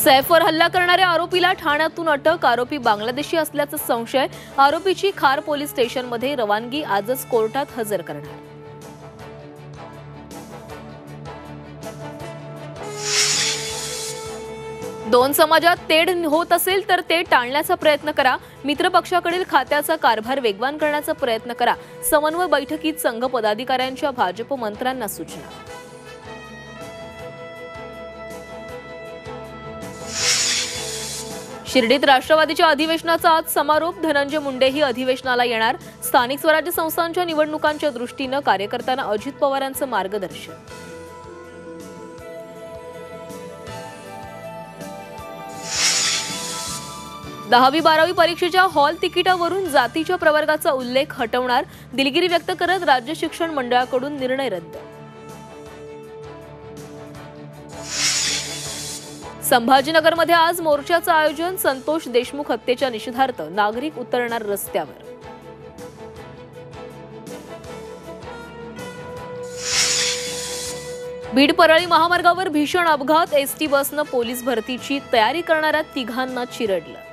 सैफवर हल्ला करणाऱ्या आरोपीला ठाण्यातून अटक। आरोपी बांगलादेशी असल्याचा संशय। आरोपीची खार पोलीस स्टेशनमध्ये रवानगी आजच कोर्टात हजर करणार। दोन समाजात तेढ होत असेल तर ते टाळण्याचा प्रयत्न करा। मित्रपक्षाकडील खात्याचा कारभार वेगवान करण्याचा प्रयत्न करा। समन्वय बैठकीत संघ पदाधिकाऱ्यांच्या भाजप मंत्र्यांना सूचना। शिर्डीत राष्ट्रवादीच्या अधिवेशनाचा आज समारोप। धनंजय मुंडेही अधिवेशनाला येणार। स्थानिक स्वराज्य संस्थांच्या निवडणुकांच्या दृष्टीने कार्यकर्त्यांना अजित पवारांचं मार्गदर्शन। दहावी बारावी परीक्षेच्या हॉल तिकिटावरून जातीच्या प्रवर्गाचा उल्लेख हटवणार। दिलगिरी व्यक्त करत राज्य शिक्षण मंडळाकडून निर्णय रद्द। संभाजीनगरमध्ये आज मोर्चाचं आयोजन। संतोष देशमुख हत्येच्या निषेधार्थ नागरिक उतरणार रस्त्यावर। बीड परळी महामार्गावर भीषण अपघात। एसटी बसनं पोलीस भरतीची तयारी करणाऱ्या तिघांना चिरडलं।